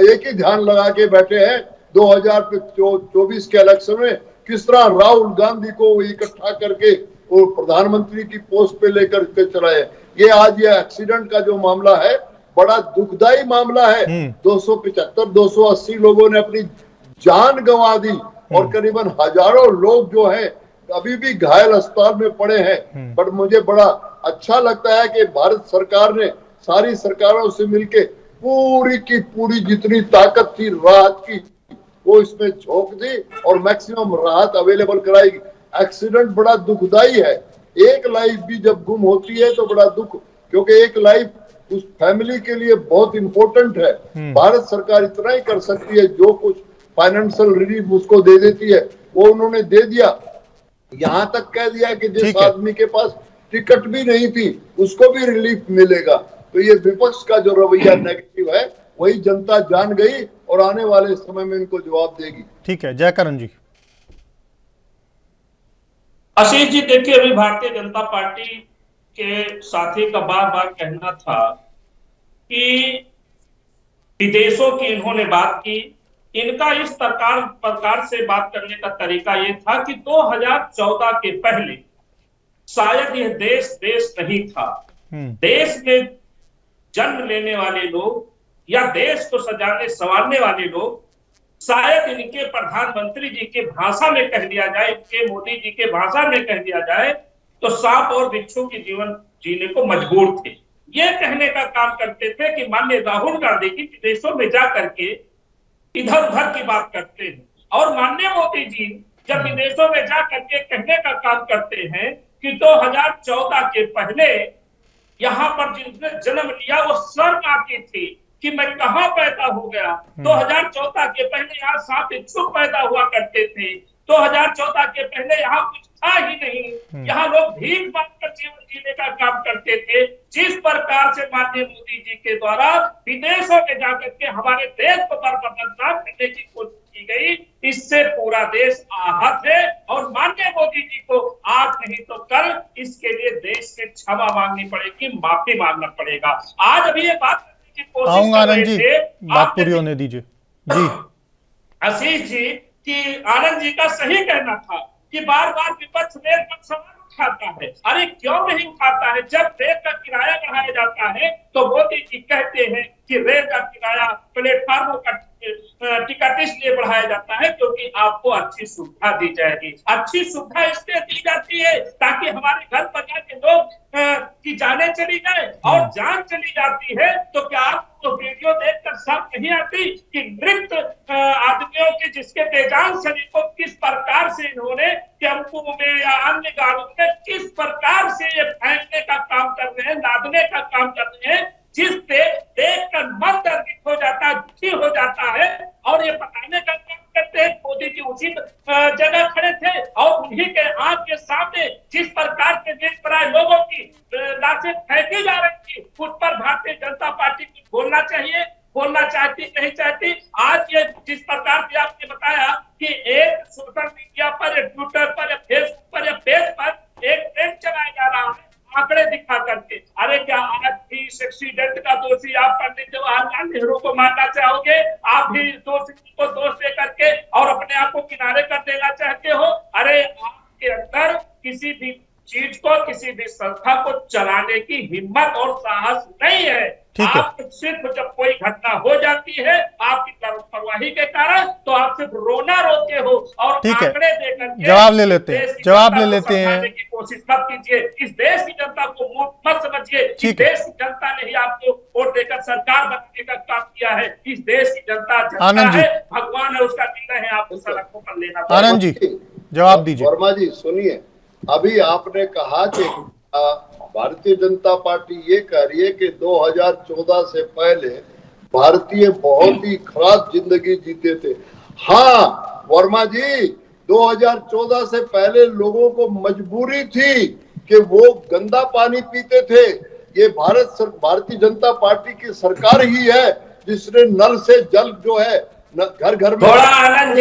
एक ही ध्यान लगा के बैठे हैं 2024 के इलेक्शन में, किस तरह राहुल गांधी को इकट्ठा करके वो प्रधानमंत्री की पोस्ट पे लेकर के चलाए। ये आज ये एक्सीडेंट का जो मामला है बड़ा दुखदाई मामला है। 280 लोगों ने अपनी जान गंवा दी, और करीबन हजारों लोग जो हैं अभी भी घायल अस्पताल में पड़े हैं। पर मुझे बड़ा अच्छा लगता है कि भारत सरकार ने सारी सरकारों से मिलके पूरी की पूरी जितनी ताकत थी राहत की, वो इसमें झोंक दी और मैक्सिमम राहत अवेलेबल कराई। एक्सीडेंट बड़ा दुखदाई है, एक लाइफ भी जब गुम होती है तो बड़ा दुख, क्योंकि एक लाइफ उस फैमिली के लिए बहुत इंपॉर्टेंट है। भारत सरकार इतना ही कर सकती है, जो कुछ फाइनेंशियल रिलीफ उसको दे देती है वो उन्होंने दे दिया। यहां तक कह दिया कि जिस आदमी के पास टिकट भी नहीं थी उसको भी रिलीफ मिलेगा। तो ये विपक्ष का जो रवैया नेगेटिव है वही जनता जान गई और आने वाले समय में इनको जवाब देगी। ठीक है, जयकरण जी। आशीष जी, देखिए, अभी भारतीय जनता पार्टी के साथी का बार बार कहना था कि विदेशों की इन्होंने बात की। इनका इस प्रकार से बात करने का तरीका ये था कि 2014 के पहले शायद यह देश नहीं था। देश में जन्म लेने वाले लोग या देश को सजाने संवारने वाले लोग शायद इनके प्रधानमंत्री जी के भाषा में कह दिया जाए, इनके मोदी जी के भाषा में कह दिया जाए तो सांप और बिच्छू की जीवन जीने को मजबूर थे। ये कहने का काम करते थे कि माननीय राहुल गांधी की विदेशों में जा करके इधर उधर की बात करते हैं, और माननीय मोदी जी जब विदेशों में जा करके कहने का काम करते हैं कि 2014 के पहले यहाँ पर जिसने जन्म लिया वो शर्म आती थी कि मैं कहाँ पैदा हो गया। 2014 के पहले यहाँ सांप बिच्छू पैदा हुआ करते थे। 2014 के पहले यहाँ कुछ था ही नहीं। यहाँ लोग भीख मांगकर जीवन जीने का काम करते थे। जिस प्रकार से माननीय मोदी जी के द्वारा विदेशों में जाकर के हमारे देश को बदनाम करने की कोशिश की गई, इससे पूरा देश आहत है। और माननीय मोदी जी को आज नहीं तो कल इसके लिए देश से क्षमा मांगनी पड़ेगी, माफी मांगना पड़ेगा। आज अभी ये बात आऊंगा आनंद जी, बात पूरी होने दीजिए जी। आशीष जी, कि आनंद जी का सही कहना था कि बार बार विपक्ष रेल का सवाल उठाता है। अरे क्यों नहीं उठाता है? जब रेल का किराया बढ़ाया जाता है तो मोदी जी कहते हैं कि रेल का किराया, प्लेटफार्मों का टिकट इसलिए बढ़ाया जाता है क्योंकि आपको अच्छी सुविधा दी जाएगी। अच्छी सुविधा इसलिए दी जाती है ताकि हमारे घर पर जाके लोग की जाने चली जाए, और जान चली जाती है तो क्या आपको वीडियो देखकर शर्म नहीं आती कि मृत आदमियों के, जिसके बेजान शरीर को किस प्रकार से इन्होंने टेम्पो में या अन्य गाड़ियों में किस प्रकार से ये फेंकने का काम कर रहे हैं, लादने का काम कर रहे हैं, जिससे देख कर मन दर्दित हो जाता है, दुखी हो जाता है। और ये बताने का काम करते हैं मोदी जी उसी जगह खड़े थे और उन्हीं के आंख के सामने जिस प्रकार के निरपराध लोगों की लाशें फेंकी जा रही थी, उस पर भारतीय जनता पार्टी को बोलना चाहिए, बोलना चाहती नहीं चाहती। आज ये जिस प्रकार से आपने बताया कि एक सोशल मीडिया पर, ट्विटर पर, फेसबुक पर या पेज पर एक ट्रेंड चलाया जा रहा है आंकड़े दिखा करके। अरे क्या आज भी इस एक्सीडेंट का दोषी आप पंडित जवाहरलाल नेहरू को मानना चाहोगे? आप भी दोषी को दोष दे करके और अपने आप को किनारे कर देना चाहते हो? अरे आपके अंदर किसी भी चीज को, किसी भी संस्था को चलाने की हिम्मत और साहस नहीं है। आप सिर्फ जब कोई घटना हो जाती है आपकी लापरवाही के कारण, तो आप सिर्फ रोना रोते हो और आंकड़े देकर जवाब ले लेते हैं की कोशिश मत कीजिए। इस देश की जनता को मूर्ख मत समझिए। इस देश की जनता ने ही आपको वोट देकर सरकार बनाने का काम किया है। इस देश की जनता है, भगवान है, उसका निर्णय है आपको सड़कों पर लेना। आनंद जी जवाब दीजिए। वर्मा जी सुनिए, अभी आपने कहा कि भारतीय जनता पार्टी ये कह रही है कि 2014 से पहले भारतीय बहुत ही खराब जिंदगी जीते थे। हाँ वर्मा जी, 2014 से पहले लोगों को मजबूरी थी कि वो गंदा पानी पीते थे। ये भारतीय जनता पार्टी की सरकार ही है जिसने नल से जल जो है घर घर में। थोड़ा आनंद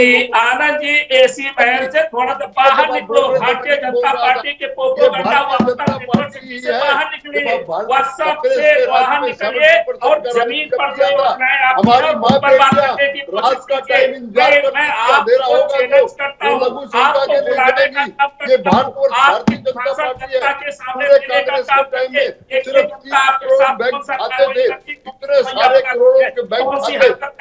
जी एसी महल से थोड़ा सा बाहर निकलो। भारतीय जनता पार्टी के प्रोपेगेंडा से बाहर निकलिए, व्हाट्सएप से बाहर निकलिए और जमीन पर जो योजनाएं आप पर बात करने की कोशिश कीजिए। मैं आपको चैलेंज करता हूँ, आपको बुलाने का काम करता हूँ, आपकी भाषा जनता के सामने देने का काम करिए।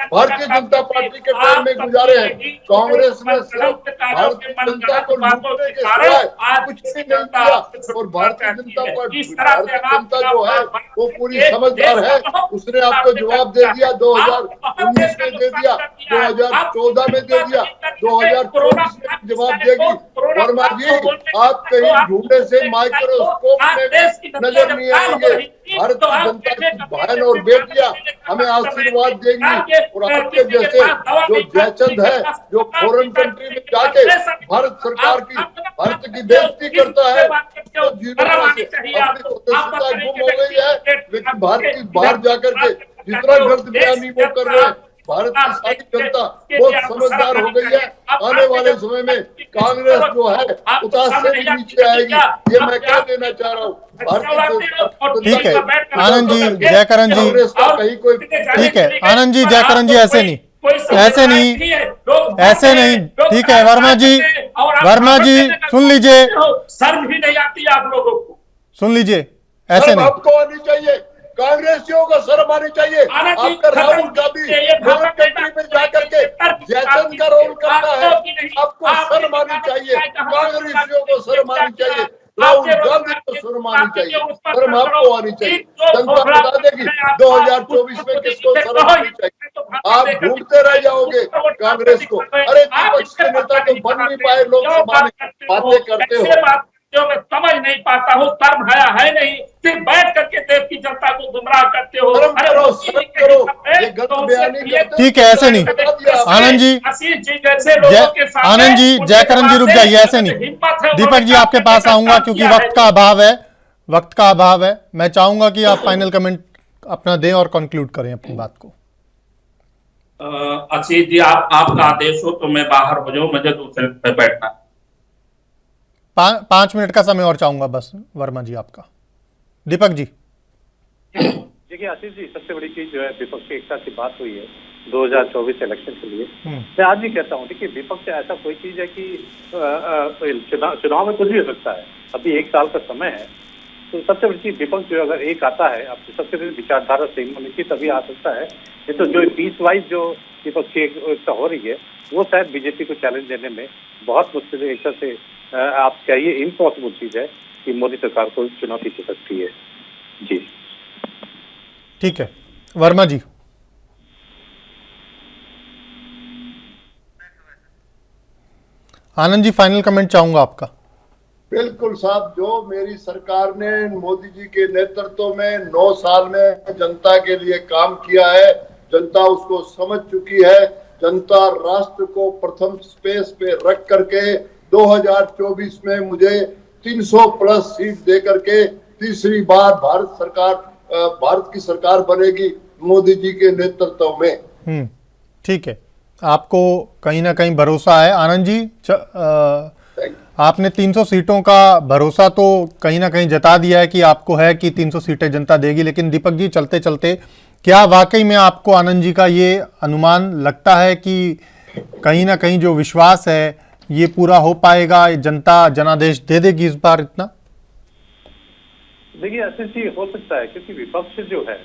भारतीय जनता पार्टी के टाइम में गुजारे हैं। कांग्रेस ने भारतीय जनता को लूटने के सिवाय कुछ भी नहीं किया। और भारतीय जनता जो है वो पूरी समझदार है, उसने आपको जवाब दे दिया। 2019 में दे दिया, 2014 में दे दिया, 2024 में जवाब देगी। वर्मा जी आप कहीं ढूंढे से माइक्रोस्कोप में नजर नहीं आएंगे। भारत की जनता की बहन और बेटियां हमें आशीर्वाद देंगी, और आपके जैसे जो जयचंद है, जो फॉरेन कंट्री में जाके भारत सरकार की, भारत की बेइज्जती करता है, तो जीवन से अपनी सदस्यता गुम हो गई है। लेकिन भारत की बाहर जाकर के जितना गलत बयानी वो कर रहे हैं, भारत की सारी जनता बहुत समझदार हो गई है। आने वाले समय में कांग्रेस जो है उतार से भी नीचे आएगी, ये मैं कह देना चाह रहा हूँ। ठीक है आनंद जी, जयकरण जी, कहीं कोई ठीक है आनंद जी, जयकरण जी, ऐसे नहीं, ऐसे नहीं, ऐसे नहीं, ठीक है वर्मा जी, वर्मा जी सुन लीजिए, शर्म भी नहीं आती आप लोगों को, सुन लीजिए, ऐसे नहीं, आपको आनी चाहिए, कांग्रेसियों को शर्म आनी चाहिए। आपका राहुल गांधी फॉरेन कंट्री में जाकर के जयचंद का रोल करता है, आपको शर्म आनी चाहिए, कांग्रेसियों को शर्म आनी चाहिए, राहुल गांधी को शर्म आनी चाहिए, शर्म आपको आनी चाहिए। जनता बता देगी 2024 में किसको शर्म आनी चाहिए। आप ढूंढते रह जाओगे कांग्रेस को। अरे विपक्ष के नेता तो बन नहीं पाए लोकसभा में, बातें करते हो जो मैं समझ नहीं पाता हूँ, कर्म है नहीं, सिर्फ बैठ करके देश की जनता को गुमराह करते हो। ठीक है ऐसे नहीं, आनंद जी, आनंद जी, जयकरण जी रुक जाइए, ऐसे नहीं, दीपक जी आपके पास आऊंगा क्योंकि वक्त का अभाव है, वक्त का अभाव है। मैं चाहूंगा कि आप फाइनल कमेंट अपना दें और कंक्लूड करें अपनी बात को। आशीष जी, आपका आदेश हो तो मैं बाहर हो जाऊं, मुझे दूसरे पे बैठना। 5 मिनट का समय और चाहूंगा बस वर्मा जी आपका। दीपक जी। देखिए आशीष जी, सबसे बड़ी चीज जो है विपक्ष की एकता की बात हुई है 2024 इलेक्शन के लिए। मैं आज भी कहता हूँ देखिए, विपक्ष ऐसा कोई चीज है कि चुनाव में कुछ भी हो सकता है। अभी 1 साल का समय है, तो सबसे बड़ी चीज विपक्ष जो अगर एक आता है, अब सबसे बड़ी विचारधारा सेम होनी चाहिए, तभी आ सकता है। ये तो जो पीस वाइज जो विपक्षी एकता हो रही है, वो शायद बीजेपी को चैलेंज देने में बहुत मुश्किल, एक तरह से आप कहिए इम्पॉसिबल चीज है कि मोदी सरकार को चुनौती दे सकती है। जी ठीक है वर्मा जी। आनंद जी फाइनल कमेंट चाहूंगा आपका। बिल्कुल साहब, जो मेरी सरकार ने मोदी जी के नेतृत्व में 9 साल में जनता के लिए काम किया है, जनता उसको समझ चुकी है। जनता राष्ट्र को प्रथम स्पेस पे रख करके 2024 में मुझे 300 प्लस सीट दे करके तीसरी बार भारत की सरकार बनेगी मोदी जी के नेतृत्व में। ठीक है, आपको कहीं ना कहीं भरोसा है। आनंद जी, आपने 300 सीटों का भरोसा तो कहीं ना कहीं जता दिया है कि आपको है कि 300 सीटें जनता देगी, लेकिन दीपक जी चलते चलते क्या वाकई में आपको आनंद जी का ये अनुमान लगता है कि कहीं ना कहीं जो विश्वास है ये पूरा हो पाएगा, जनता जनादेश दे देगी इस बार इतना? देखिए आशीष जी, हो सकता है, क्योंकि विपक्ष जो है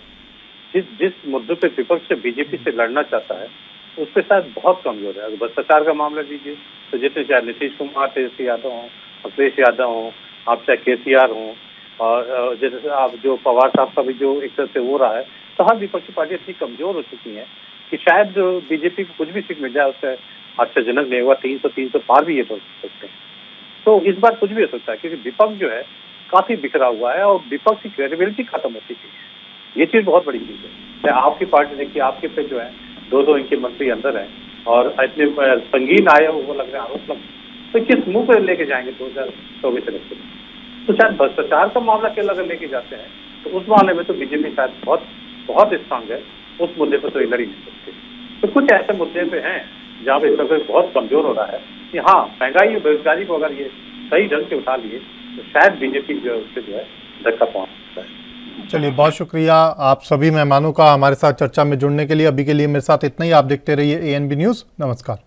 जिस मुद्दे पे विपक्ष बीजेपी से लड़ना चाहता है उस पर शायद बहुत कमजोर है। अगर भ्रष्टाचार का मामला लीजिए तो जितने चाहे नीतीश कुमार, तेजस्वी यादव हों, अखिलेश यादव हों, आप चाहे केसीआर हों, और जैसे आप जो पवार साहब का भी जो एक तरह से हो रहा है, तो हर विपक्षी पार्टी इतनी कमजोर हो चुकी है कि शायद बीजेपी को कुछ भी सीट मिल जाए उससे आश्चर्यजनक नहीं होगा। 300 पार भी ये तो सकते हैं। तो इस बार कुछ भी हो सकता है, क्योंकि विपक्ष जो है काफी बिखरा हुआ है और विपक्ष की क्रेडिबिलिटी खत्म हो चुकी है। ये चीज बहुत बड़ी चीज है। आपकी पार्टी देखिए, आपके पे जो है 2 इनके मंत्री अंदर हैं और इतने संगीन आए वो लग रहे हैं आरोप लग, तो किस मुंह पे लेके जाएंगे 2024 इलेक्शन? तो शायद भ्रष्टाचार का मामला के अगर लेके जाते हैं तो उस मामले में तो बीजेपी शायद बहुत बहुत स्ट्रांग है, उस मुद्दे पर तो ये लड़ ही नहीं सकती। तो कुछ ऐसे मुद्दे पे हैं जहाँ पे सरकार बहुत कमजोर हो रहा है कि हाँ, महंगाई और बेरोजगारी को अगर ये सही ढंग से उठा लिए तो शायद बीजेपी जो है उससे जो है धक्का पहुंच सकता है। चलिए, बहुत शुक्रिया आप सभी मेहमानों का हमारे साथ चर्चा में जुड़ने के लिए। अभी के लिए मेरे साथ इतना ही। आप देखते रहिए ANB न्यूज़। नमस्कार।